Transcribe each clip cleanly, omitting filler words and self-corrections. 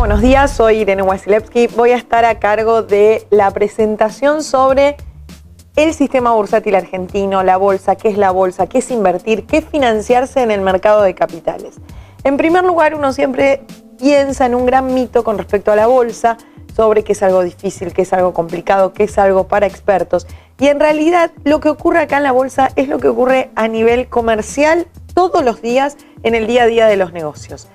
buenos días, soy Irene Wasilewski. Voy a estar a cargo de la presentación sobre el sistema bursátil argentino, la bolsa, qué es invertir, qué es financiarse en el mercado de capitales. En primer lugar, uno siempre piensa en un gran mito con respecto a la bolsa, sobre que es algo difícil, que es algo complicado, que es algo para expertos. Y en realidad lo que ocurre acá en la bolsa es lo que ocurre a nivel comercial todos los días en el día a día de los negocios.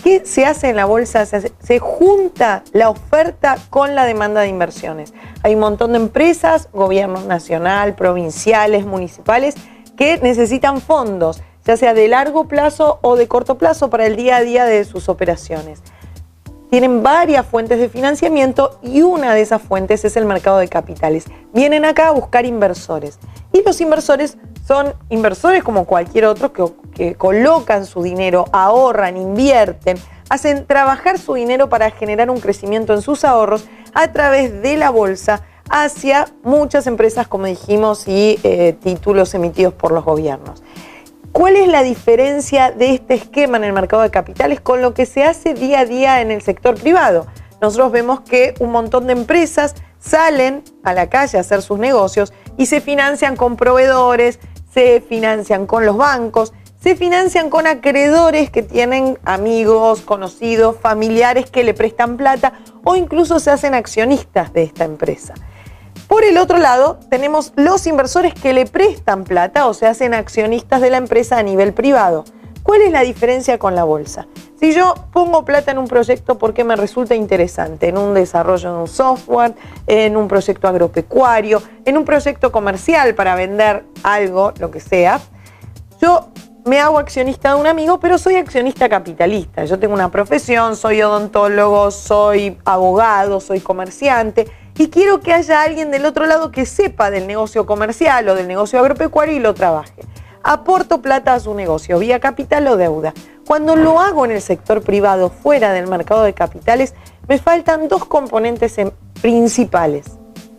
¿Qué se hace en la bolsa? Se junta la oferta con la demanda de inversiones. Hay un montón de empresas, gobiernos nacional, provinciales, municipales, que necesitan fondos, ya sea de largo plazo o de corto plazo para el día a día de sus operaciones. Tienen varias fuentes de financiamiento y una de esas fuentes es el mercado de capitales. Vienen acá a buscar inversores y los inversores son inversores como cualquier otro que colocan su dinero, ahorran, invierten, hacen trabajar su dinero para generar un crecimiento en sus ahorros a través de la bolsa hacia muchas empresas, como dijimos, y títulos emitidos por los gobiernos. ¿Cuál es la diferencia de este esquema en el mercado de capitales con lo que se hace día a día en el sector privado? Nosotros vemos que un montón de empresas salen a la calle a hacer sus negocios y se financian con proveedores, se financian con los bancos, se financian con acreedores que tienen amigos, conocidos, familiares que le prestan plata o incluso se hacen accionistas de esta empresa. Por el otro lado, tenemos los inversores que le prestan plata o se hacen accionistas de la empresa a nivel privado. ¿Cuál es la diferencia con la bolsa? Si yo pongo plata en un proyecto porque me resulta interesante, en un desarrollo de un software, en un proyecto agropecuario, en un proyecto comercial para vender algo, lo que sea, yo me hago accionista de un amigo, pero soy accionista capitalista. Yo tengo una profesión, soy odontólogo, soy abogado, soy comerciante y quiero que haya alguien del otro lado que sepa del negocio comercial o del negocio agropecuario y lo trabaje. Aporto plata a su negocio, vía capital o deuda. Cuando lo hago en el sector privado, fuera del mercado de capitales, me faltan dos componentes principales: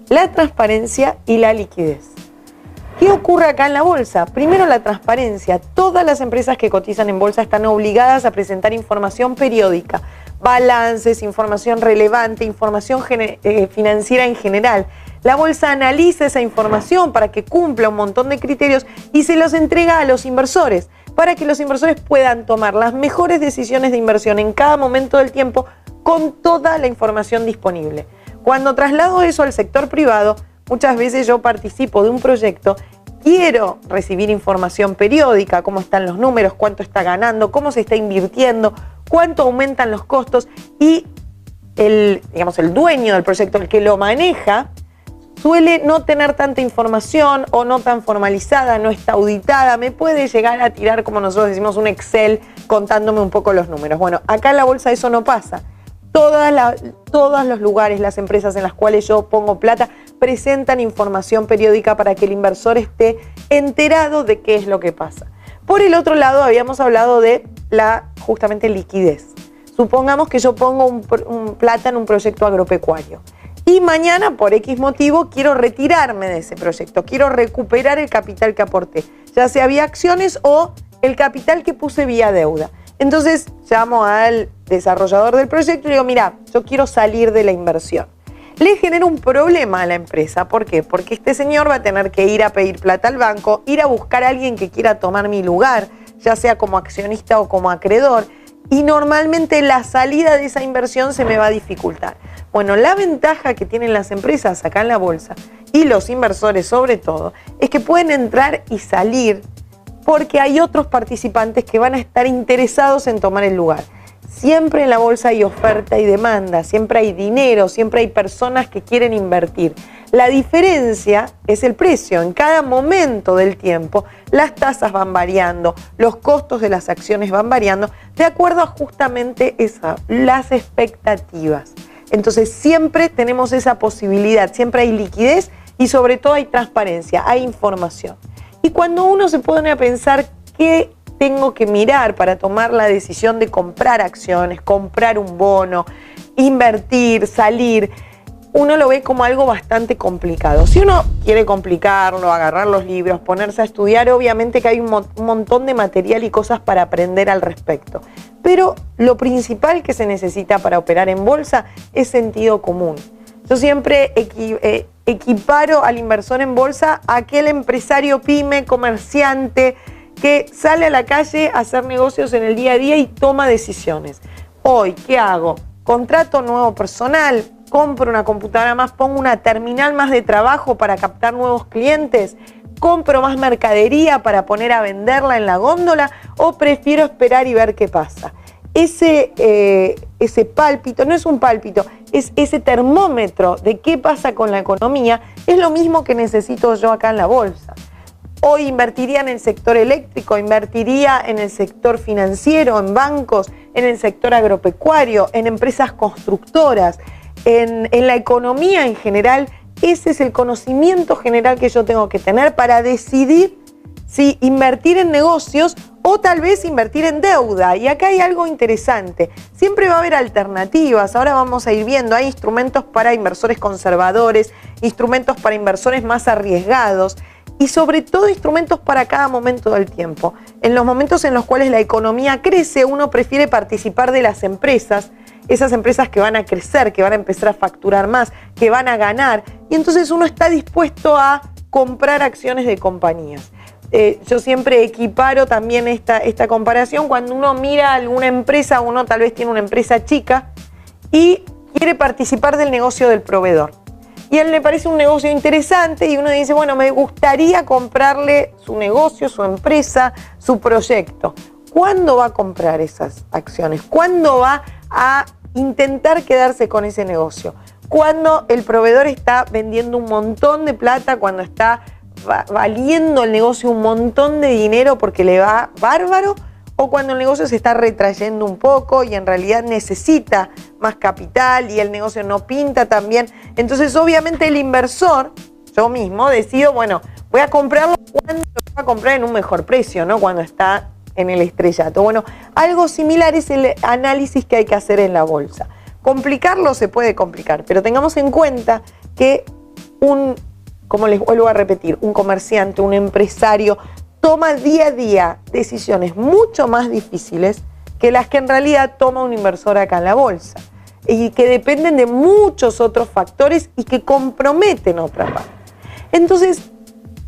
la transparencia y la liquidez. ¿Qué ocurre acá en la bolsa? Primero, la transparencia. Todas las empresas que cotizan en bolsa están obligadas a presentar información periódica, balances, información relevante, información financiera en general. La bolsa analiza esa información para que cumpla un montón de criterios y se los entrega a los inversores para que los inversores puedan tomar las mejores decisiones de inversión en cada momento del tiempo con toda la información disponible. Cuando traslado eso al sector privado, muchas veces yo participo de un proyecto, quiero recibir información periódica, cómo están los números, cuánto está ganando, cómo se está invirtiendo, cuánto aumentan los costos y el dueño del proyecto, el que lo maneja, suele no tener tanta información o no tan formalizada, no está auditada, me puede llegar a tirar, como nosotros decimos, un Excel contándome un poco los números. Bueno, acá en la bolsa eso no pasa. Todos los lugares, las empresas en las cuales yo pongo plata, presentan información periódica para que el inversor esté enterado de qué es lo que pasa. Por el otro lado, habíamos hablado de justamente liquidez. Supongamos que yo pongo plata en un proyecto agropecuario y mañana, por X motivo, quiero retirarme de ese proyecto, quiero recuperar el capital que aporté, ya sea vía acciones o el capital que puse vía deuda. Entonces llamo al desarrollador del proyecto y le digo, mira, yo quiero salir de la inversión. Le genera un problema a la empresa. ¿Por qué? Porque este señor va a tener que ir a pedir plata al banco, ir a buscar a alguien que quiera tomar mi lugar, ya sea como accionista o como acreedor, y normalmente la salida de esa inversión se me va a dificultar. Bueno, la ventaja que tienen las empresas acá en la bolsa, y los inversores sobre todo, es que pueden entrar y salir porque hay otros participantes que van a estar interesados en tomar el lugar. Siempre en la bolsa hay oferta y demanda, siempre hay dinero, siempre hay personas que quieren invertir. La diferencia es el precio. En cada momento del tiempo las tasas van variando, los costos de las acciones van variando de acuerdo a justamente las expectativas. Entonces siempre tenemos esa posibilidad, siempre hay liquidez y sobre todo hay transparencia, hay información. Y cuando uno se pone a pensar qué tengo que mirar para tomar la decisión de comprar acciones, comprar un bono, invertir, salir, uno lo ve como algo bastante complicado. Si uno quiere complicarlo, agarrar los libros, ponerse a estudiar, obviamente que hay un montón de material y cosas para aprender al respecto. pero lo principal que se necesita para operar en bolsa es sentido común. Yo siempre equiparo al inversor en bolsa a aquel empresario pyme, comerciante, que sale a la calle a hacer negocios en el día a día y toma decisiones. Hoy, ¿qué hago? Contrato nuevo personal, compro una computadora más, pongo una terminal más de trabajo para captar nuevos clientes, compro más mercadería para poner a venderla en la góndola, o prefiero esperar y ver qué pasa. Ese pálpito, no es un pálpito, es ese termómetro de qué pasa con la economía, es lo mismo que necesito yo acá en la bolsa. Hoy invertiría en el sector eléctrico, invertiría en el sector financiero, en bancos, en el sector agropecuario, en empresas constructoras, en la economía en general. Ese es el conocimiento general que yo tengo que tener para decidir si invertir en negocios o tal vez invertir en deuda. Y acá hay algo interesante. Siempre va a haber alternativas. Ahora vamos a ir viendo. Hay instrumentos para inversores conservadores, instrumentos para inversores más arriesgados y sobre todo instrumentos para cada momento del tiempo. En los momentos en los cuales la economía crece, uno prefiere participar de las empresas, esas empresas que van a crecer, que van a empezar a facturar más, que van a ganar, y entonces uno está dispuesto a comprar acciones de compañías. Yo siempre equiparo también esta comparación cuando uno mira alguna empresa, uno tal vez tiene una empresa chica y quiere participar del negocio del proveedor. Y a él le parece un negocio interesante y uno dice, bueno, me gustaría comprarle su negocio, su empresa, su proyecto. ¿Cuándo va a comprar esas acciones? ¿Cuándo va a intentar quedarse con ese negocio? Cuando el proveedor está vendiendo un montón de plata, cuando está valiendo el negocio un montón de dinero porque le va bárbaro, o cuando el negocio se está retrayendo un poco y en realidad necesita más capital y el negocio no pinta tan bien. Entonces obviamente el inversor, yo mismo, decido, bueno, voy a comprarlo cuando lo voy a comprar en un mejor precio, ¿no? Cuando está en el estrellato. Bueno, algo similar es el análisis que hay que hacer en la bolsa. Complicarlo se puede complicar, pero tengamos en cuenta que como les vuelvo a repetir, un comerciante, un empresario, toma día a día decisiones mucho más difíciles que las que en realidad toma un inversor acá en la bolsa y que dependen de muchos otros factores y que comprometen otra parte. Entonces,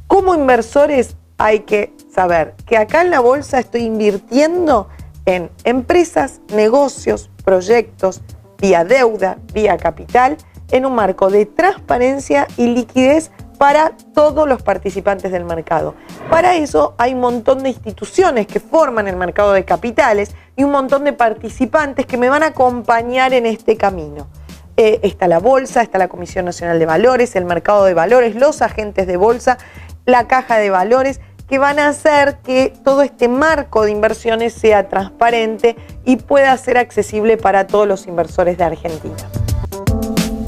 como inversores hay que saber que acá en la bolsa estoy invirtiendo en empresas, negocios, proyectos, vía deuda, vía capital, en un marco de transparencia y liquidez para todos los participantes del mercado. Para eso hay un montón de instituciones que forman el mercado de capitales y un montón de participantes que me van a acompañar en este camino. Está la bolsa, está la Comisión Nacional de Valores, el mercado de valores, los agentes de bolsa, la caja de valores, que van a hacer que todo este marco de inversiones sea transparente y pueda ser accesible para todos los inversores de Argentina.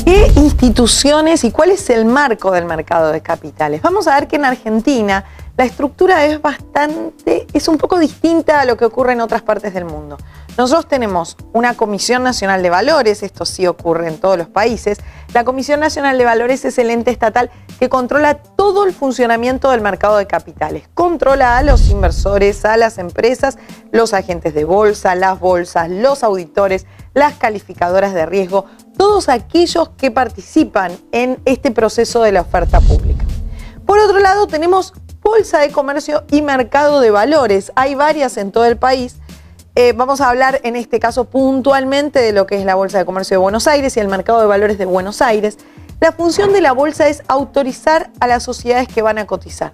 ¿Qué instituciones y cuál es el marco del mercado de capitales? Vamos a ver que en Argentina la estructura es un poco distinta a lo que ocurre en otras partes del mundo. Nosotros tenemos una Comisión Nacional de Valores, esto sí ocurre en todos los países. La Comisión Nacional de Valores es el ente estatal que controla todo el funcionamiento del mercado de capitales. Controla a los inversores, a las empresas, los agentes de bolsa, las bolsas, los auditores, las calificadoras de riesgo, todos aquellos que participan en este proceso de la oferta pública. Por otro lado, tenemos Bolsa de Comercio y Mercado de Valores. Hay varias en todo el país. Vamos a hablar en este caso puntualmente de lo que es la Bolsa de Comercio de Buenos Aires y el Mercado de Valores de Buenos Aires. La función de la bolsa es autorizar a las sociedades que van a cotizar.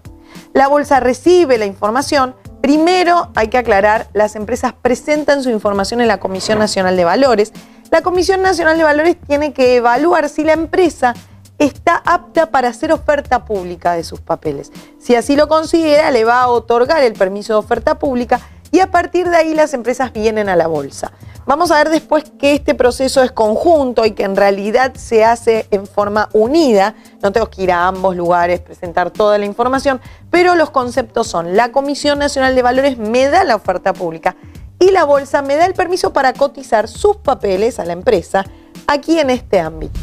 La bolsa recibe la información. Primero, hay que aclarar, las empresas presentan su información en la Comisión Nacional de Valores. La Comisión Nacional de Valores tiene que evaluar si la empresa está apta para hacer oferta pública de sus papeles. Si así lo considera, le va a otorgar el permiso de oferta pública y a partir de ahí las empresas vienen a la bolsa. Vamos a ver después que este proceso es conjunto y que en realidad se hace en forma unida. No tengo que ir a ambos lugares, presentar toda la información, pero los conceptos son: la Comisión Nacional de Valores me da la oferta pública y la bolsa me da el permiso para cotizar sus papeles a la empresa aquí en este ámbito.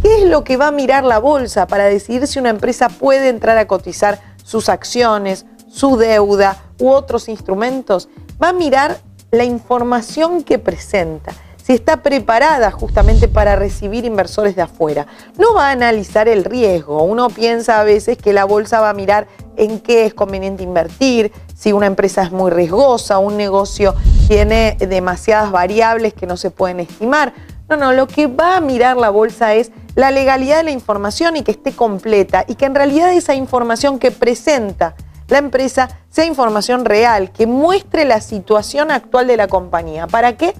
¿Qué es lo que va a mirar la bolsa para decidir si una empresa puede entrar a cotizar sus acciones, su deuda u otros instrumentos? Va a mirar la información que presenta, si está preparada justamente para recibir inversores de afuera. No va a analizar el riesgo. Uno piensa a veces que la bolsa va a mirar en qué es conveniente invertir, si una empresa es muy riesgosa, un negocio tiene demasiadas variables que no se pueden estimar. No, lo que va a mirar la bolsa es la legalidad de la información y que esté completa y que en realidad esa información que presenta la empresa sea información real, que muestre la situación actual de la compañía. ¿Para qué?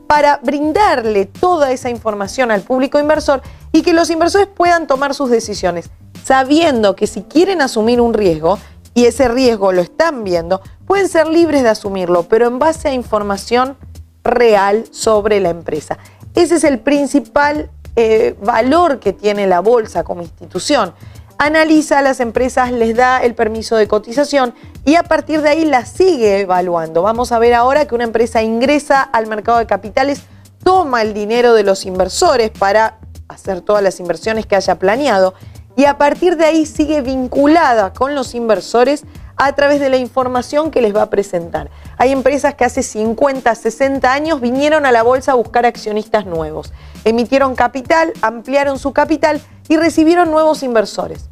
Para brindarle toda esa información al público inversor y que los inversores puedan tomar sus decisiones, sabiendo que si quieren asumir un riesgo, y ese riesgo lo están viendo, pueden ser libres de asumirlo, pero en base a información real sobre la empresa. Ese es el principal valor que tiene la bolsa como institución. Analiza a las empresas, les da el permiso de cotización y a partir de ahí las sigue evaluando. Vamos a ver ahora que una empresa ingresa al mercado de capitales, toma el dinero de los inversores para hacer todas las inversiones que haya planeado y a partir de ahí sigue vinculada con los inversores a través de la información que les va a presentar. Hay empresas que hace 50, 60 años vinieron a la bolsa a buscar accionistas nuevos. Emitieron capital, ampliaron su capital y recibieron nuevos inversores.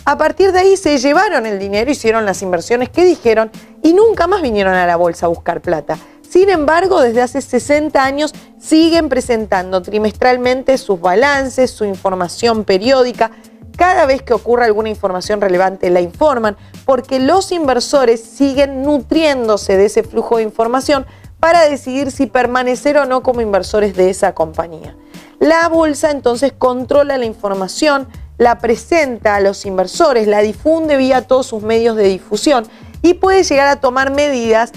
A partir de ahí se llevaron el dinero, hicieron las inversiones que dijeron y nunca más vinieron a la bolsa a buscar plata. Sin embargo, desde hace 60 años siguen presentando trimestralmente sus balances, su información periódica. Cada vez que ocurra alguna información relevante la informan porque los inversores siguen nutriéndose de ese flujo de información para decidir si permanecer o no como inversores de esa compañía. La bolsa entonces controla la información, la presenta a los inversores, la difunde vía todos sus medios de difusión y puede llegar a tomar medidas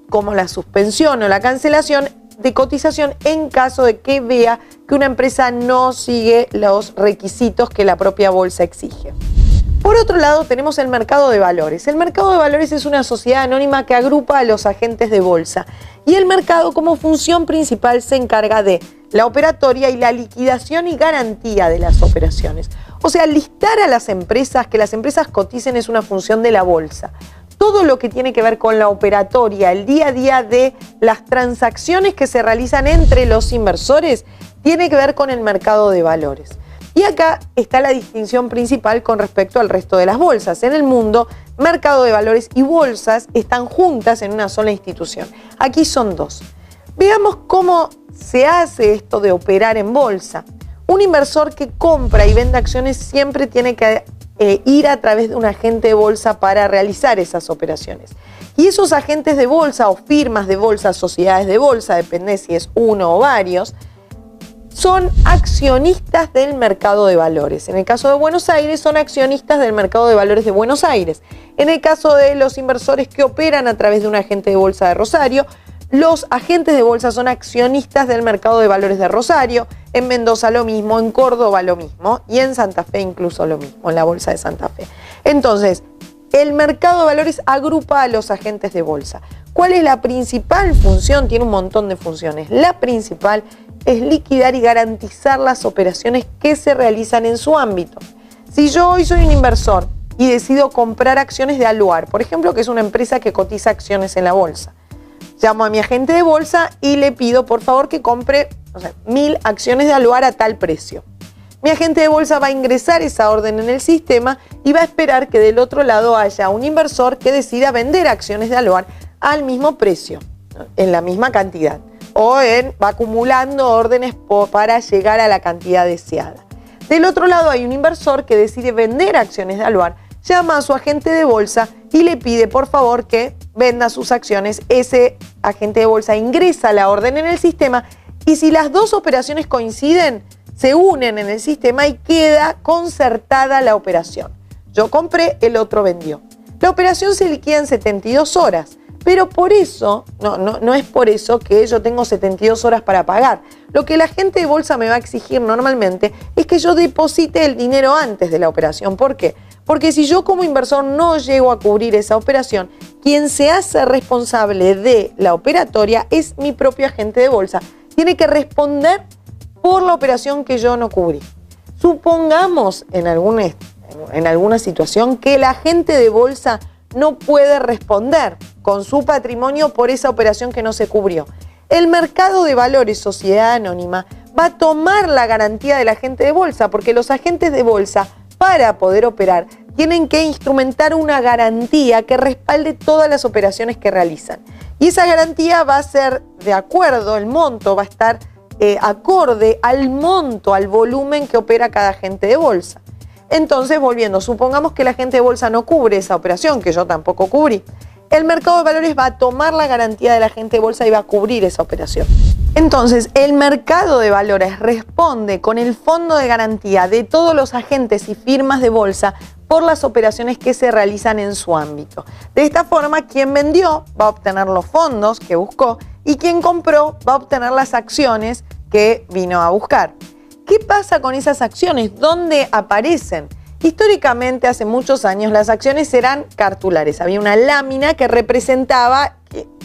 como la suspensión o la cancelación de cotización en caso de que vea que una empresa no sigue los requisitos que la propia bolsa exige. Por otro lado, tenemos el mercado de valores. El mercado de valores es una sociedad anónima que agrupa a los agentes de bolsa y el mercado como función principal se encarga de la operatoria y la liquidación y garantía de las operaciones. O sea, listar a las empresas, que las empresas coticen es una función de la bolsa. Todo lo que tiene que ver con la operatoria, el día a día de las transacciones que se realizan entre los inversores, tiene que ver con el mercado de valores. Y acá está la distinción principal con respecto al resto de las bolsas. En el mundo, mercado de valores y bolsas están juntas en una sola institución. Aquí son dos. Veamos cómo se hace esto de operar en bolsa. Un inversor que compra y vende acciones siempre tiene que ir a través de un agente de bolsa para realizar esas operaciones. Y esos agentes de bolsa o firmas de bolsa, sociedades de bolsa, depende si es uno o varios, son accionistas del mercado de valores. En el caso de Buenos Aires, son accionistas del mercado de valores de Buenos Aires. En el caso de los inversores que operan a través de un agente de bolsa de Rosario, los agentes de bolsa son accionistas del mercado de valores de Rosario. En Mendoza lo mismo, en Córdoba lo mismo y en Santa Fe incluso lo mismo, en la bolsa de Santa Fe. Entonces, el mercado de valores agrupa a los agentes de bolsa. ¿Cuál es la principal función? Tiene un montón de funciones. La principal es liquidar y garantizar las operaciones que se realizan en su ámbito. Si yo hoy soy un inversor y decido comprar acciones de Aluar, por ejemplo, que es una empresa que cotiza acciones en la bolsa, llamo a mi agente de bolsa y le pido por favor que compre 1000 acciones de Aluar a tal precio. Mi agente de bolsa va a ingresar esa orden en el sistema y va a esperar que del otro lado haya un inversor que decida vender acciones de Aluar al mismo precio, en la misma cantidad, o va acumulando órdenes para llegar a la cantidad deseada. Del otro lado hay un inversor que decide vender acciones de Aluar, llama a su agente de bolsa y le pide por favor que venda sus acciones. Ese agente de bolsa ingresa la orden en el sistema y si las dos operaciones coinciden, se unen en el sistema y queda concertada la operación. Yo compré, el otro vendió. La operación se liquida en 72 horas, pero por eso, no es por eso que yo tengo 72 horas para pagar. Lo que la agente de bolsa me va a exigir normalmente es que yo deposite el dinero antes de la operación. ¿Por qué? Porque si yo como inversor no llego a cubrir esa operación, quien se hace responsable de la operatoria es mi propio agente de bolsa. Tiene que responder por la operación que yo no cubrí. Supongamos en alguna situación que el agente de bolsa no puede responder con su patrimonio por esa operación que no se cubrió. El mercado de valores sociedad anónima va a tomar la garantía del agente de bolsa, porque los agentes de bolsa, para poder operar, tienen que instrumentar una garantía que respalde todas las operaciones que realizan. Y esa garantía va a ser de acuerdo, el monto va a estar acorde al monto, al volumen que opera cada agente de bolsa. Entonces, volviendo, supongamos que el agente de bolsa no cubre esa operación, que yo tampoco cubrí. El mercado de valores va a tomar la garantía del agente de bolsa y va a cubrir esa operación. Entonces, el mercado de valores responde con el fondo de garantía de todos los agentes y firmas de bolsa por las operaciones que se realizan en su ámbito. De esta forma, quien vendió va a obtener los fondos que buscó y quien compró va a obtener las acciones que vino a buscar. ¿Qué pasa con esas acciones? ¿Dónde aparecen? Históricamente, hace muchos años, las acciones eran cartulares. Había una lámina que representaba,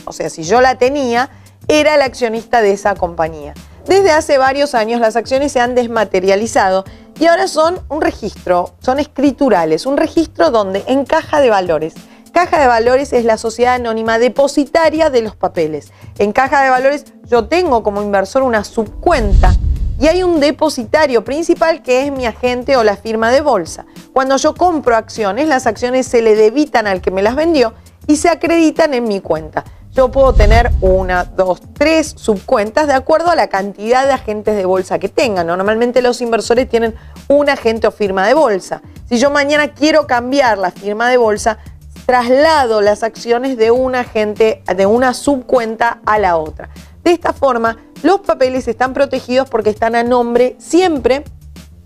o sea, si yo la tenía, era el accionista de esa compañía. Desde hace varios años las acciones se han desmaterializado y ahora son un registro, son escriturales, un registro donde en Caja de Valores. Caja de Valores es la sociedad anónima depositaria de los papeles. En Caja de Valores yo tengo como inversor una subcuenta y hay un depositario principal que es mi agente o la firma de bolsa. Cuando yo compro acciones, las acciones se le debitan al que me las vendió y se acreditan en mi cuenta. Yo puedo tener 1, 2, 3 subcuentas de acuerdo a la cantidad de agentes de bolsa que tengan. Normalmente los inversores tienen un agente o firma de bolsa. Si yo mañana quiero cambiar la firma de bolsa, traslado las acciones de un agente, de una subcuenta a la otra. De esta forma, los papeles están protegidos porque están a nombre siempre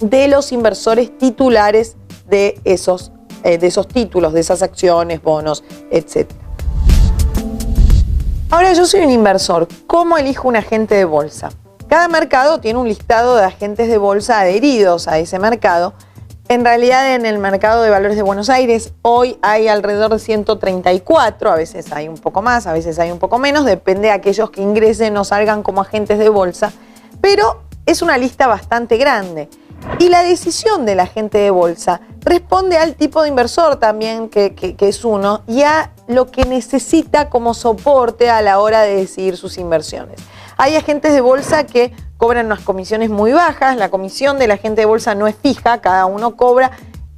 de los inversores titulares de esos títulos, de esas acciones, bonos, etc. Ahora, yo soy un inversor. ¿Cómo elijo un agente de bolsa? Cada mercado tiene un listado de agentes de bolsa adheridos a ese mercado. En realidad, en el mercado de valores de Buenos Aires, hoy hay alrededor de 134, a veces hay un poco más, a veces hay un poco menos, depende de aquellos que ingresen o salgan como agentes de bolsa, pero es una lista bastante grande. Y la decisión del agente de bolsa responde al tipo de inversor también que es uno y a lo que necesita como soporte a la hora de decidir sus inversiones. Hay agentes de bolsa que cobran unas comisiones muy bajas, la comisión del agente de bolsa no es fija, cada uno cobra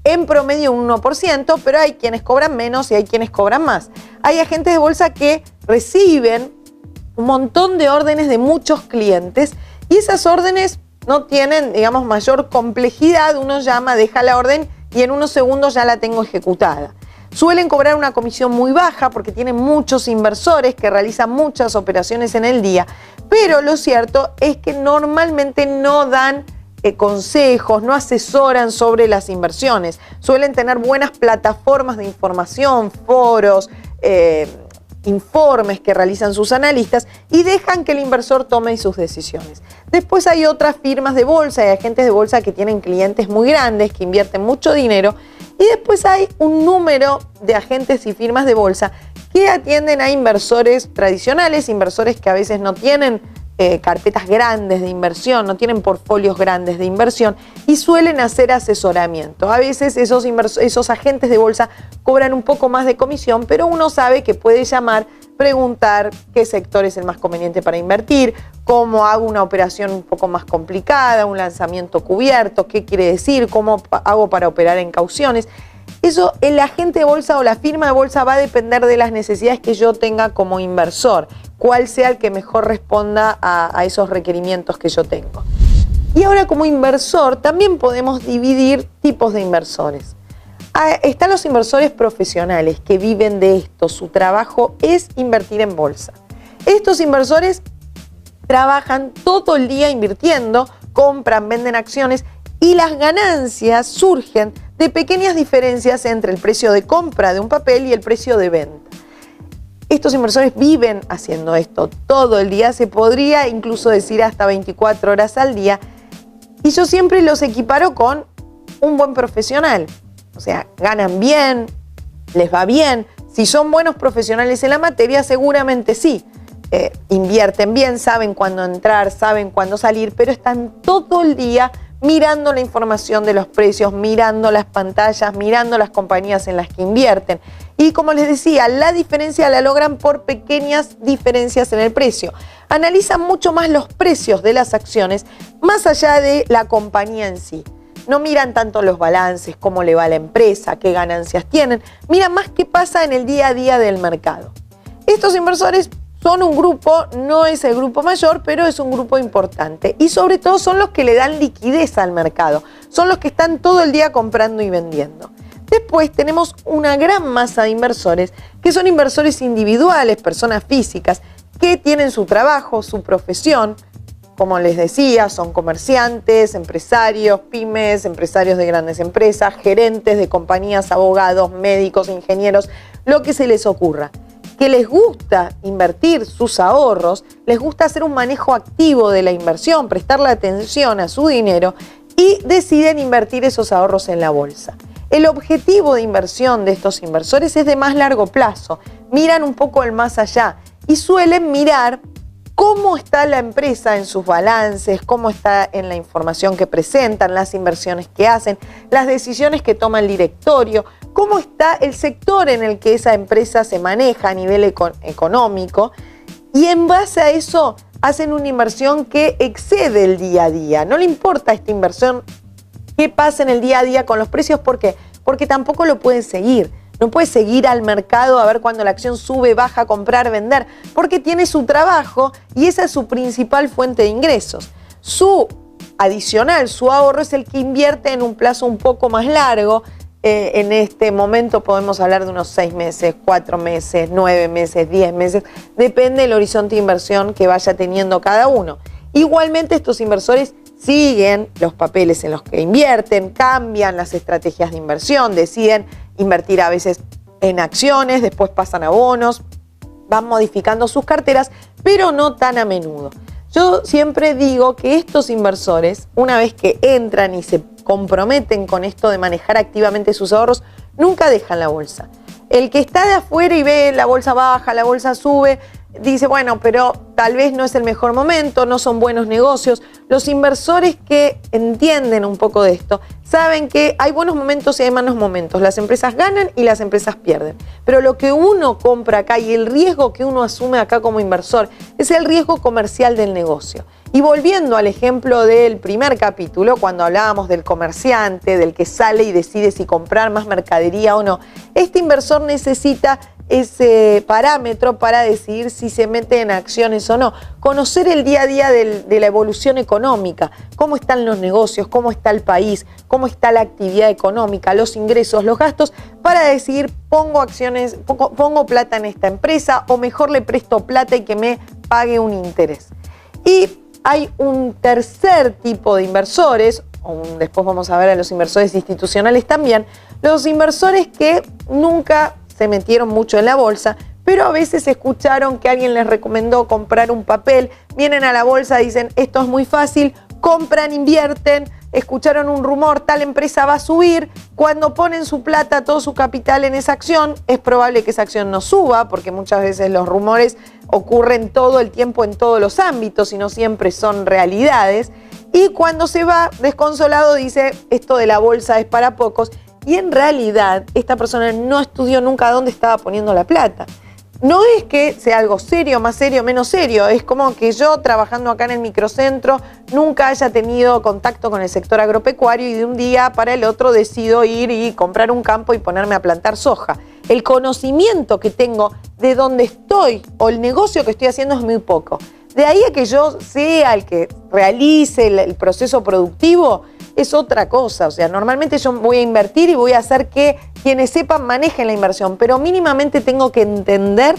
en promedio un 1%, pero hay quienes cobran menos y hay quienes cobran más. Hay agentes de bolsa que reciben un montón de órdenes de muchos clientes y esas órdenes no tienen, digamos, mayor complejidad. Uno llama, deja la orden y en unos segundos ya la tengo ejecutada. Suelen cobrar una comisión muy baja porque tienen muchos inversores que realizan muchas operaciones en el día, pero lo cierto es que normalmente no dan consejos, no asesoran sobre las inversiones. Suelen tener buenas plataformas de información, foros, informes que realizan sus analistas y dejan que el inversor tome sus decisiones. Después hay otras firmas de bolsa y agentes de bolsa que tienen clientes muy grandes, que invierten mucho dinero, y después hay un número de agentes y firmas de bolsa que atienden a inversores tradicionales, inversores que a veces no tienen carpetas grandes de inversión, no tienen portfolios grandes de inversión y suelen hacer asesoramiento. A veces esos agentes de bolsa cobran un poco más de comisión, pero uno sabe que puede llamar, preguntar qué sector es el más conveniente para invertir, cómo hago una operación un poco más complicada, un lanzamiento cubierto, qué quiere decir, cómo hago para operar en cauciones. Eso, el agente de bolsa o la firma de bolsa va a depender de las necesidades que yo tenga como inversor, cuál sea el que mejor responda a esos requerimientos que yo tengo. Y ahora, como inversor, también podemos dividir tipos de inversores. Están los inversores profesionales que viven de esto, su trabajo es invertir en bolsa. Estos inversores trabajan todo el día invirtiendo, compran, venden acciones y las ganancias surgen de pequeñas diferencias entre el precio de compra de un papel y el precio de venta. Estos inversores viven haciendo esto todo el día, se podría incluso decir hasta 24 horas al día, y yo siempre los equiparo con un buen profesional. O sea, ganan bien, les va bien. Si son buenos profesionales en la materia, seguramente sí. Invierten bien, saben cuándo entrar, saben cuándo salir, pero están todo el día mirando la información de los precios, mirando las pantallas, mirando las compañías en las que invierten. Y como les decía, la diferencia la logran por pequeñas diferencias en el precio. Analizan mucho más los precios de las acciones, más allá de la compañía en sí. No miran tanto los balances, cómo le va a la empresa, qué ganancias tienen. Miran más qué pasa en el día a día del mercado. Estos inversores son un grupo, no es el grupo mayor, pero es un grupo importante. Y sobre todo son los que le dan liquidez al mercado. Son los que están todo el día comprando y vendiendo. Después tenemos una gran masa de inversores que son inversores individuales, personas físicas, que tienen su trabajo, su profesión. Como les decía, son comerciantes, empresarios, pymes, empresarios de grandes empresas, gerentes de compañías, abogados, médicos, ingenieros, lo que se les ocurra. Que les gusta invertir sus ahorros, les gusta hacer un manejo activo de la inversión, prestarle atención a su dinero y deciden invertir esos ahorros en la bolsa. El objetivo de inversión de estos inversores es de más largo plazo. Miran un poco el más allá y suelen mirar cómo está la empresa en sus balances, cómo está en la información que presentan, las inversiones que hacen, las decisiones que toma el directorio, cómo está el sector en el que esa empresa se maneja a nivel económico, y en base a eso hacen una inversión que excede el día a día. No le importa esta inversión qué pasa en el día a día con los precios. ¿Por qué? Porque tampoco lo pueden seguir. No puede seguir al mercado a ver cuando la acción sube, baja, comprar, vender, porque tiene su trabajo y esa es su principal fuente de ingresos. Su adicional, su ahorro es el que invierte en un plazo un poco más largo. En este momento podemos hablar de unos 6 meses, 4 meses, 9 meses, 10 meses, depende del horizonte de inversión que vaya teniendo cada uno. Igualmente estos inversores siguen los papeles en los que invierten, cambian las estrategias de inversión, deciden invertir a veces en acciones, después pasan a bonos, van modificando sus carteras, pero no tan a menudo. Yo siempre digo que estos inversores, una vez que entran y se comprometen con esto de manejar activamente sus ahorros, nunca dejan la bolsa. El que está de afuera y ve la bolsa baja, la bolsa sube, dice, bueno, pero tal vez no es el mejor momento, no son buenos negocios. Los inversores que entienden un poco de esto saben que hay buenos momentos y hay malos momentos. Las empresas ganan y las empresas pierden. Pero lo que uno compra acá y el riesgo que uno asume acá como inversor es el riesgo comercial del negocio. Y volviendo al ejemplo del primer capítulo, cuando hablábamos del comerciante, del que sale y decide si comprar más mercadería o no, este inversor necesita ese parámetro para decidir si se mete en acciones o no. Conocer el día a día de la evolución económica, cómo están los negocios, cómo está el país, cómo está la actividad económica, los ingresos, los gastos, para decidir pongo plata en esta empresa o mejor le presto plata y que me pague un interés. Y hay un tercer tipo de inversores, después vamos a ver a los inversores institucionales también, los inversores que nunca se metieron mucho en la bolsa, pero a veces escucharon que alguien les recomendó comprar un papel, vienen a la bolsa, dicen esto es muy fácil, compran, invierten, escucharon un rumor, tal empresa va a subir, cuando ponen su plata, todo su capital en esa acción, es probable que esa acción no suba, porque muchas veces los rumores ocurren todo el tiempo en todos los ámbitos y no siempre son realidades, y cuando se va desconsolado dice esto de la bolsa es para pocos. Y en realidad esta persona no estudió nunca dónde estaba poniendo la plata. No es que sea algo serio, más serio, menos serio. Es como que yo, trabajando acá en el microcentro, nunca haya tenido contacto con el sector agropecuario y de un día para el otro decido ir y comprar un campo y ponerme a plantar soja. El conocimiento que tengo de dónde estoy o el negocio que estoy haciendo es muy poco. De ahí a que yo sea el que realice el proceso productivo, es otra cosa. O sea, normalmente yo voy a invertir y voy a hacer que quienes sepan manejen la inversión, pero mínimamente tengo que entender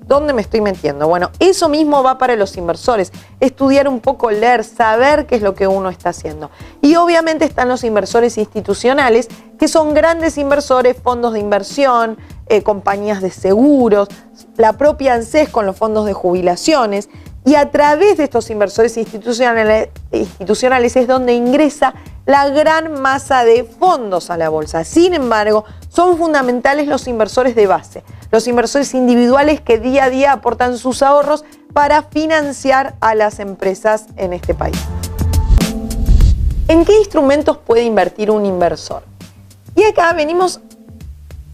dónde me estoy metiendo. Bueno, eso mismo va para los inversores. Estudiar un poco, leer, saber qué es lo que uno está haciendo. Y obviamente están los inversores institucionales, que son grandes inversores, fondos de inversión, compañías de seguros, la propia ANSES con los fondos de jubilaciones. Y a través de estos inversores institucionales es donde ingresa la gran masa de fondos a la bolsa. Sin embargo, son fundamentales los inversores de base, los inversores individuales que día a día aportan sus ahorros para financiar a las empresas en este país. ¿En qué instrumentos puede invertir un inversor? Y acá venimos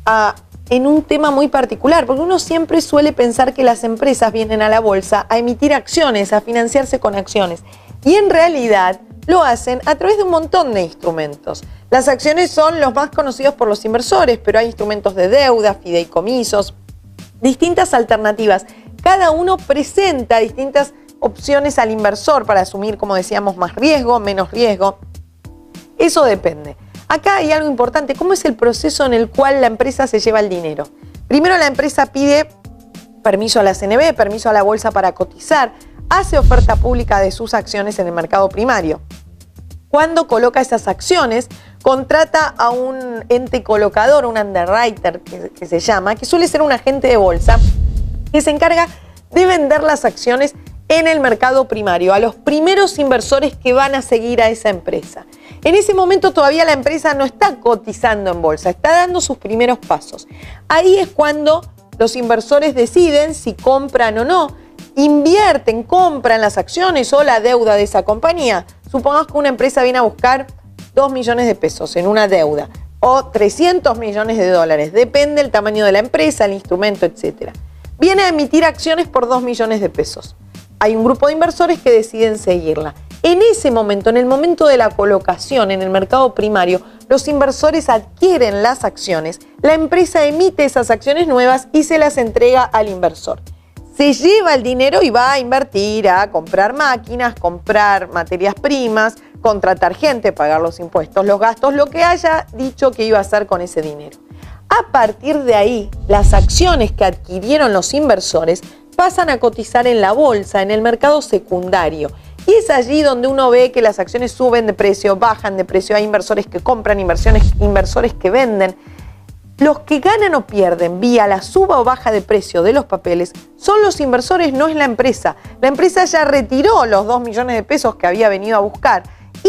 a en un tema muy particular, porque uno siempre suele pensar que las empresas vienen a la bolsa a emitir acciones, a financiarse con acciones, y en realidad lo hacen a través de un montón de instrumentos. Las acciones son los más conocidos por los inversores, pero hay instrumentos de deuda, fideicomisos, distintas alternativas. Cada uno presenta distintas opciones al inversor para asumir, como decíamos, más riesgo, menos riesgo. Eso depende. Acá hay algo importante, ¿cómo es el proceso en el cual la empresa se lleva el dinero? Primero la empresa pide permiso a la CNB, permiso a la bolsa para cotizar, hace oferta pública de sus acciones en el mercado primario. Cuando coloca esas acciones, contrata a un ente colocador, un underwriter que se llama, que suele ser un agente de bolsa, que se encarga de vender las acciones en el mercado primario, a los primeros inversores que van a seguir a esa empresa. En ese momento todavía la empresa no está cotizando en bolsa, está dando sus primeros pasos. Ahí es cuando los inversores deciden si compran o no, invierten, compran las acciones o la deuda de esa compañía. Supongamos que una empresa viene a buscar 2 millones de pesos en una deuda o 300 millones de dólares, depende del tamaño de la empresa, el instrumento, etc. Viene a emitir acciones por 2 millones de pesos. Hay un grupo de inversores que deciden seguirla. En ese momento, en el momento de la colocación en el mercado primario, los inversores adquieren las acciones, la empresa emite esas acciones nuevas y se las entrega al inversor. Se lleva el dinero y va a invertir, a comprar máquinas, comprar materias primas, contratar gente, pagar los impuestos, los gastos, lo que haya dicho que iba a hacer con ese dinero. A partir de ahí, las acciones que adquirieron los inversores pasan a cotizar en la bolsa, en el mercado secundario. Y es allí donde uno ve que las acciones suben de precio, bajan de precio, hay inversores que compran, inversores que venden. Los que ganan o pierden vía la suba o baja de precio de los papeles son los inversores, no es la empresa. La empresa ya retiró los 2 millones de pesos que había venido a buscar,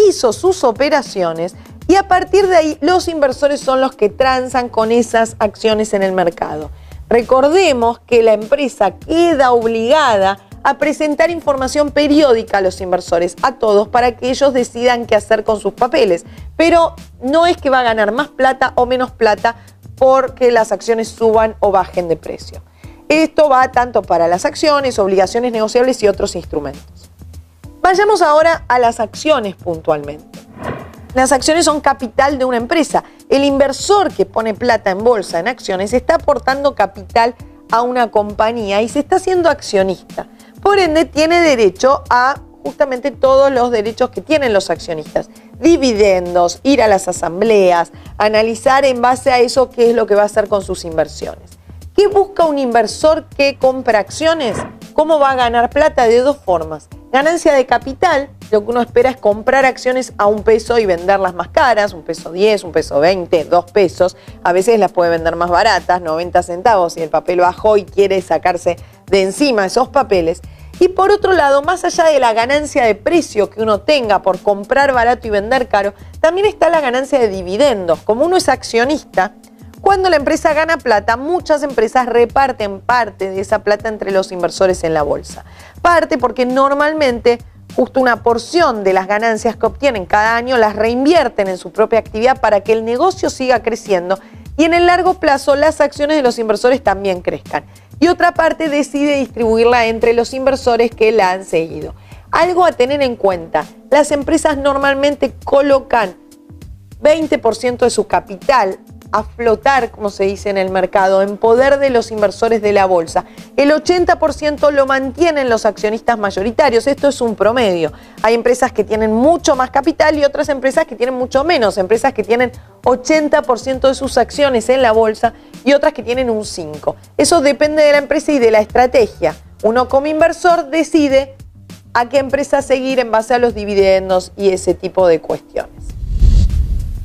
hizo sus operaciones y a partir de ahí los inversores son los que transan con esas acciones en el mercado. Recordemos que la empresa queda obligada a presentar información periódica a los inversores, a todos, para que ellos decidan qué hacer con sus papeles. Pero no es que va a ganar más plata o menos plata porque las acciones suban o bajen de precio. Esto va tanto para las acciones, obligaciones negociables y otros instrumentos. Vayamos ahora a las acciones puntualmente. Las acciones son capital de una empresa. El inversor que pone plata en bolsa, en acciones, está aportando capital a una compañía y se está haciendo accionista. Por ende, tiene derecho a justamente todos los derechos que tienen los accionistas. Dividendos, ir a las asambleas, analizar en base a eso qué es lo que va a hacer con sus inversiones. ¿Qué busca un inversor que compra acciones? ¿Cómo va a ganar plata? De dos formas. Ganancia de capital, lo que uno espera es comprar acciones a $1 y venderlas más caras, $1.10, $1.20, $2. A veces las puede vender más baratas, 90 centavos, si el papel bajó y quiere sacarse de encima esos papeles. Y por otro lado, más allá de la ganancia de precio que uno tenga por comprar barato y vender caro, también está la ganancia de dividendos. Como uno es accionista, cuando la empresa gana plata, muchas empresas reparten parte de esa plata entre los inversores en la bolsa. Parte porque normalmente justo una porción de las ganancias que obtienen cada año las reinvierten en su propia actividad para que el negocio siga creciendo y en el largo plazo las acciones de los inversores también crezcan. Y otra parte decide distribuirla entre los inversores que la han seguido. Algo a tener en cuenta, las empresas normalmente colocan 20% de su capital a flotar, como se dice en el mercado, en poder de los inversores de la bolsa. El 80% lo mantienen los accionistas mayoritarios. Esto es un promedio. Hay empresas que tienen mucho más capital y otras empresas que tienen mucho menos. Empresas que tienen 80% de sus acciones en la bolsa y otras que tienen un 5%. Eso depende de la empresa y de la estrategia. Uno como inversor decide a qué empresa seguir en base a los dividendos y ese tipo de cuestiones.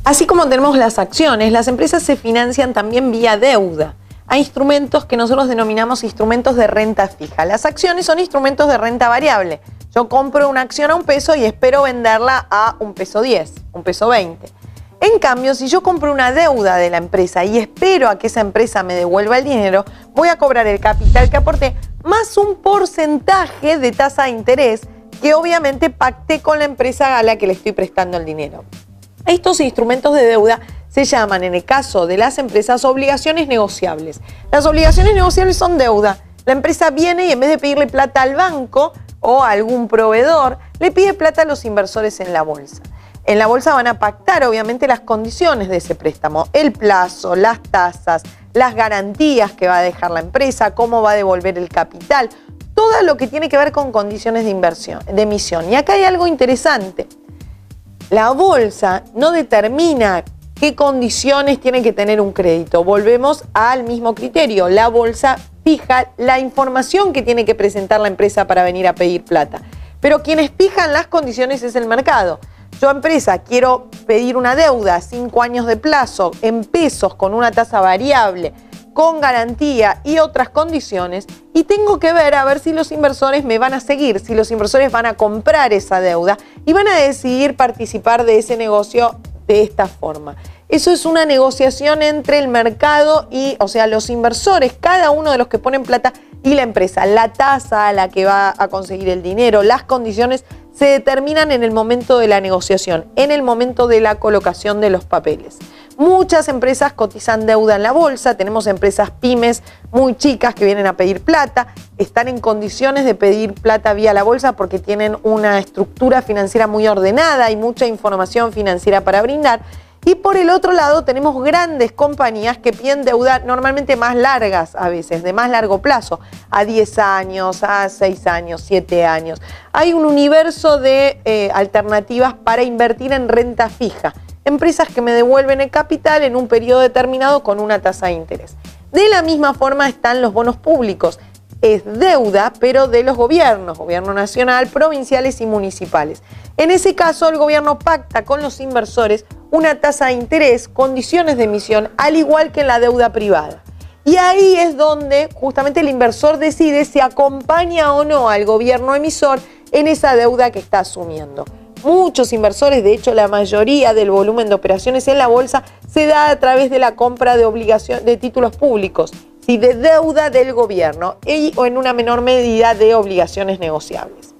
Así como tenemos las acciones, las empresas se financian también vía deuda. Hay instrumentos que nosotros denominamos instrumentos de renta fija. Las acciones son instrumentos de renta variable. Yo compro una acción a $1 y espero venderla a $1.10, $1.20. En cambio, si yo compro una deuda de la empresa y espero a que esa empresa me devuelva el dinero, voy a cobrar el capital que aporté más un porcentaje de tasa de interés que obviamente pacté con la empresa a la que le estoy prestando el dinero. Estos instrumentos de deuda se llaman, en el caso de las empresas, obligaciones negociables. Las obligaciones negociables son deuda. La empresa viene y en vez de pedirle plata al banco o a algún proveedor, le pide plata a los inversores en la bolsa. En la bolsa van a pactar, obviamente, las condiciones de ese préstamo, el plazo, las tasas, las garantías que va a dejar la empresa, cómo va a devolver el capital, todo lo que tiene que ver con condiciones de inversión, de emisión. Y acá hay algo interesante. La bolsa no determina qué condiciones tiene que tener un crédito. Volvemos al mismo criterio. La bolsa fija la información que tiene que presentar la empresa para venir a pedir plata. Pero quienes fijan las condiciones es el mercado. Yo, empresa, quiero pedir una deuda, 5 años de plazo, en pesos, con una tasa variable, con garantía y otras condiciones, y tengo que ver a ver si los inversores me van a seguir, si los inversores van a comprar esa deuda y van a decidir participar de ese negocio de esta forma. Eso es una negociación entre el mercado y, o sea, los inversores, cada uno de los que ponen plata, y la empresa. La tasa a la que va a conseguir el dinero, las condiciones se determinan en el momento de la negociación, en el momento de la colocación de los papeles. Muchas empresas cotizan deuda en la bolsa, tenemos empresas pymes muy chicas que vienen a pedir plata, están en condiciones de pedir plata vía la bolsa porque tienen una estructura financiera muy ordenada y mucha información financiera para brindar. Y por el otro lado tenemos grandes compañías que piden deuda normalmente más largas a veces, de más largo plazo, a 10 años, a 6 años, 7 años. Hay un universo de alternativas para invertir en renta fija. Empresas que me devuelven el capital en un periodo determinado con una tasa de interés. De la misma forma están los bonos públicos. Es deuda, pero de los gobiernos, gobierno nacional, provinciales y municipales. En ese caso, el gobierno pacta con los inversores una tasa de interés, condiciones de emisión, al igual que en la deuda privada. Y ahí es donde justamente el inversor decide si acompaña o no al gobierno emisor en esa deuda que está asumiendo. Muchos inversores, de hecho la mayoría del volumen de operaciones en la bolsa se da a través de la compra de títulos públicos, ¿sí? De deuda del gobierno o en una menor medida de obligaciones negociables.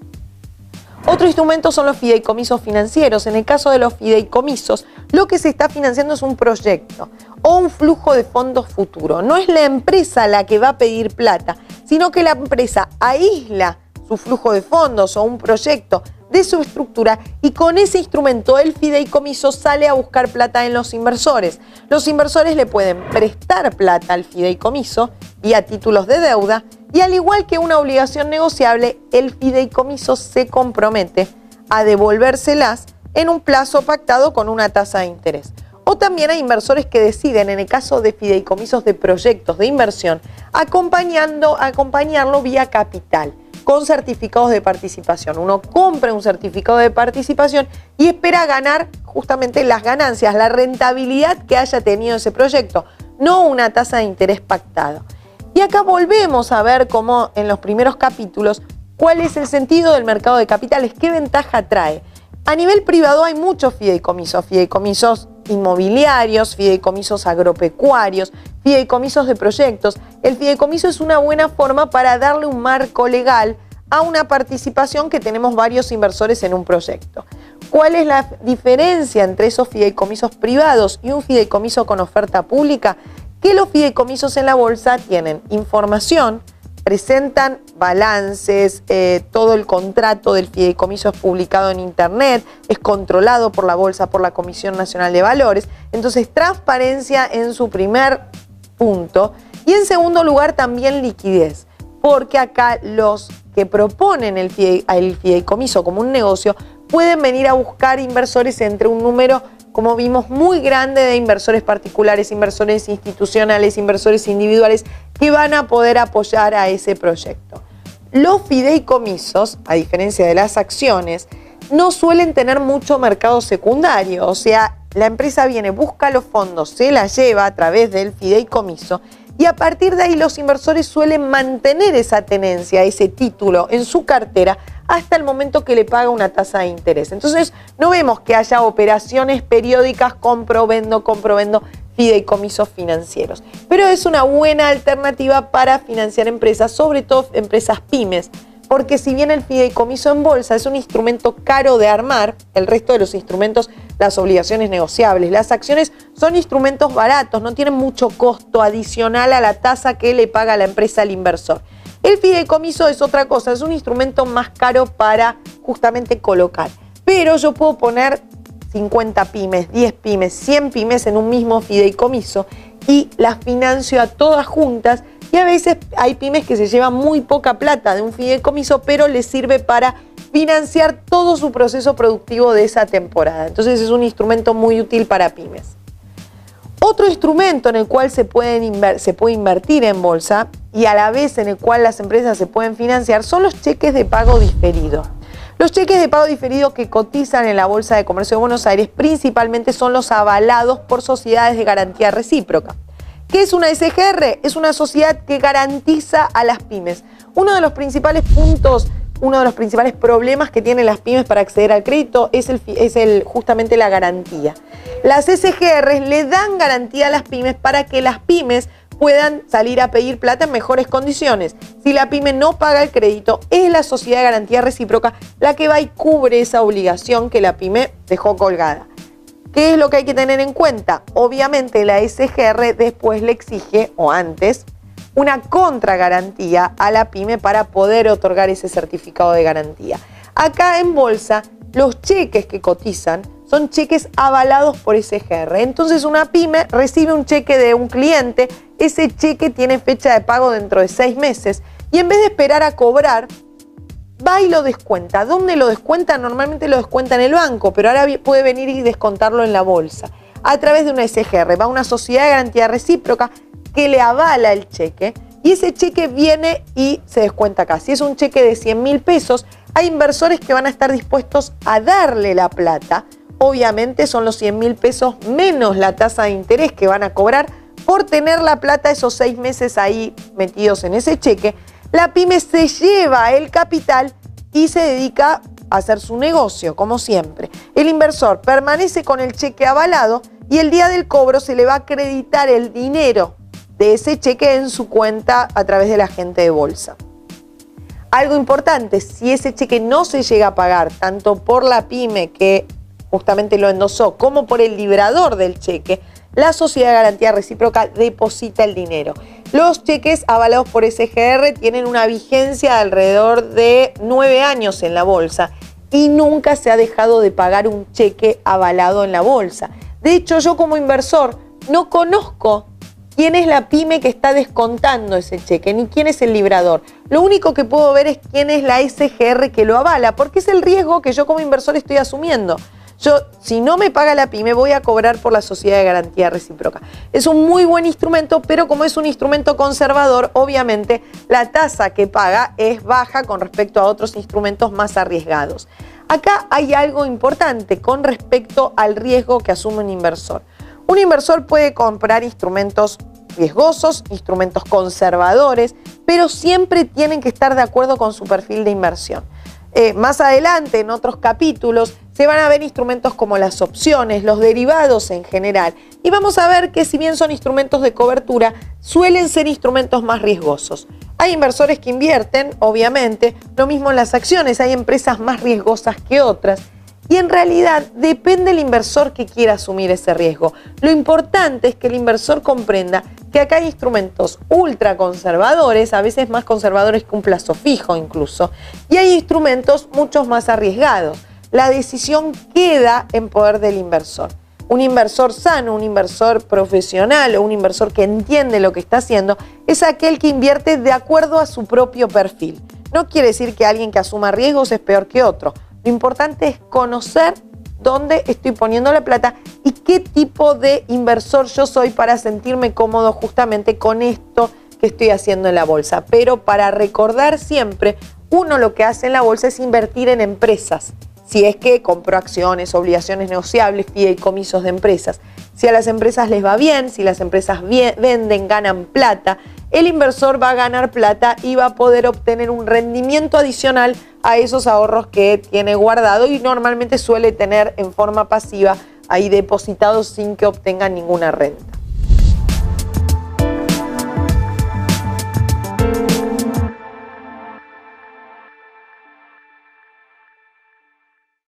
Otro instrumento son los fideicomisos financieros. En el caso de los fideicomisos, lo que se está financiando es un proyecto o un flujo de fondos futuro. No es la empresa la que va a pedir plata, sino que la empresa aísla su flujo de fondos o un proyecto de su estructura y con ese instrumento el fideicomiso sale a buscar plata en los inversores. Los inversores le pueden prestar plata al fideicomiso vía títulos de deuda y al igual que una obligación negociable, el fideicomiso se compromete a devolvérselas en un plazo pactado con una tasa de interés. O también hay inversores que deciden, en el caso de fideicomisos de proyectos de inversión, acompañarlo vía capital, con certificados de participación. Uno compra un certificado de participación y espera ganar justamente las ganancias, la rentabilidad que haya tenido ese proyecto, no una tasa de interés pactada. Y acá volvemos a ver cómo en los primeros capítulos, cuál es el sentido del mercado de capitales, qué ventaja trae. A nivel privado hay muchos fideicomisos inmobiliarios, fideicomisos agropecuarios, fideicomisos de proyectos. El fideicomiso es una buena forma para darle un marco legal a una participación que tenemos varios inversores en un proyecto. ¿Cuál es la diferencia entre esos fideicomisos privados y un fideicomiso con oferta pública? Que los fideicomisos en la bolsa tienen información, presentan balances, todo el contrato del fideicomiso es publicado en internet, es controlado por la bolsa, por la Comisión Nacional de Valores. Entonces, transparencia en su primer punto. Y en segundo lugar, también liquidez, porque acá los que proponen el fideicomiso como un negocio pueden venir a buscar inversores entre un número, como vimos, muy grande de inversores particulares, inversores institucionales, inversores individuales que van a poder apoyar a ese proyecto. Los fideicomisos, a diferencia de las acciones, no suelen tener mucho mercado secundario, o sea, la empresa viene, busca los fondos, se la lleva a través del fideicomiso y a partir de ahí los inversores suelen mantener esa tenencia, ese título en su cartera hasta el momento que le paga una tasa de interés. Entonces no vemos que haya operaciones periódicas compro-vendo fideicomisos financieros. Pero es una buena alternativa para financiar empresas, sobre todo empresas pymes, porque si bien el fideicomiso en bolsa es un instrumento caro de armar, el resto de los instrumentos, las obligaciones negociables, las acciones son instrumentos baratos, no tienen mucho costo adicional a la tasa que le paga la empresa al inversor. El fideicomiso es otra cosa, es un instrumento más caro para justamente colocar. Pero yo puedo poner 50 pymes, 10 pymes, 100 pymes en un mismo fideicomiso y las financio a todas juntas, y a veces hay pymes que se llevan muy poca plata de un fideicomiso, pero les sirve para financiar todo su proceso productivo de esa temporada. Entonces es un instrumento muy útil para pymes. Otro instrumento en el cual se puede invertir en bolsa y a la vez en el cual las empresas se pueden financiar son los cheques de pago diferido. Los cheques de pago diferido que cotizan en la Bolsa de Comercio de Buenos Aires principalmente son los avalados por sociedades de garantía recíproca. ¿Qué es una SGR? Es una sociedad que garantiza a las pymes. Uno de los principales puntos, uno de los principales problemas que tienen las pymes para acceder al crédito es justamente la garantía. Las SGR le dan garantía a las pymes para que las pymes puedan salir a pedir plata en mejores condiciones. Si la pyme no paga el crédito, es la sociedad de garantía recíproca la que va y cubre esa obligación que la pyme dejó colgada. ¿Qué es lo que hay que tener en cuenta? Obviamente la SGR después le exige, o antes, una contragarantía a la pyme para poder otorgar ese certificado de garantía. Acá en bolsa, los cheques que cotizan son cheques avalados por SGR. Entonces una pyme recibe un cheque de un cliente, ese cheque tiene fecha de pago dentro de 6 meses y en vez de esperar a cobrar, va y lo descuenta. ¿Dónde lo descuenta? Normalmente lo descuenta en el banco, pero ahora puede venir y descontarlo en la bolsa. A través de una SGR, va a una sociedad de garantía recíproca que le avala el cheque y ese cheque viene y se descuenta acá. Si es un cheque de 100.000 pesos, hay inversores que van a estar dispuestos a darle la plata. Obviamente son los 100.000 pesos menos la tasa de interés que van a cobrar por tener la plata esos 6 meses ahí metidos en ese cheque. La pyme se lleva el capital y se dedica a hacer su negocio, como siempre. El inversor permanece con el cheque avalado y el día del cobro se le va a acreditar el dinero de ese cheque en su cuenta a través del agente de bolsa. Algo importante, si ese cheque no se llega a pagar, tanto por la pyme que justamente lo endosó, como por el librador del cheque, la sociedad de garantía recíproca deposita el dinero. Los cheques avalados por SGR tienen una vigencia de alrededor de 9 años en la bolsa y nunca se ha dejado de pagar un cheque avalado en la bolsa. De hecho, yo como inversor no conozco quién es la pyme que está descontando ese cheque, ni quién es el librador. Lo único que puedo ver es quién es la SGR que lo avala, porque es el riesgo que yo como inversor estoy asumiendo. Yo, si no me paga la pyme, voy a cobrar por la sociedad de garantía recíproca. Es un muy buen instrumento, pero como es un instrumento conservador, obviamente la tasa que paga es baja con respecto a otros instrumentos más arriesgados. Acá hay algo importante con respecto al riesgo que asume un inversor. Un inversor puede comprar instrumentos riesgosos, instrumentos conservadores, pero siempre tienen que estar de acuerdo con su perfil de inversión. Más adelante, en otros capítulos, se van a ver instrumentos como las opciones, los derivados en general. Y vamos a ver que si bien son instrumentos de cobertura, suelen ser instrumentos más riesgosos. Hay inversores que invierten, obviamente, lo mismo en las acciones, hay empresas más riesgosas que otras. Y en realidad depende del inversor que quiera asumir ese riesgo. Lo importante es que el inversor comprenda que acá hay instrumentos ultra conservadores, a veces más conservadores que un plazo fijo incluso, y hay instrumentos mucho más arriesgados. La decisión queda en poder del inversor. Un inversor sano, un inversor profesional o un inversor que entiende lo que está haciendo es aquel que invierte de acuerdo a su propio perfil. No quiere decir que alguien que asuma riesgos es peor que otro. Lo importante es conocer dónde estoy poniendo la plata y qué tipo de inversor yo soy para sentirme cómodo justamente con esto que estoy haciendo en la bolsa. Pero para recordar siempre, uno lo que hace en la bolsa es invertir en empresas. Si es que compro acciones, obligaciones negociables, fideicomisos de empresas. Si a las empresas les va bien, si las empresas venden, ganan plata, el inversor va a ganar plata y va a poder obtener un rendimiento adicional a esos ahorros que tiene guardado y normalmente suele tener en forma pasiva ahí depositados sin que obtenga ninguna renta.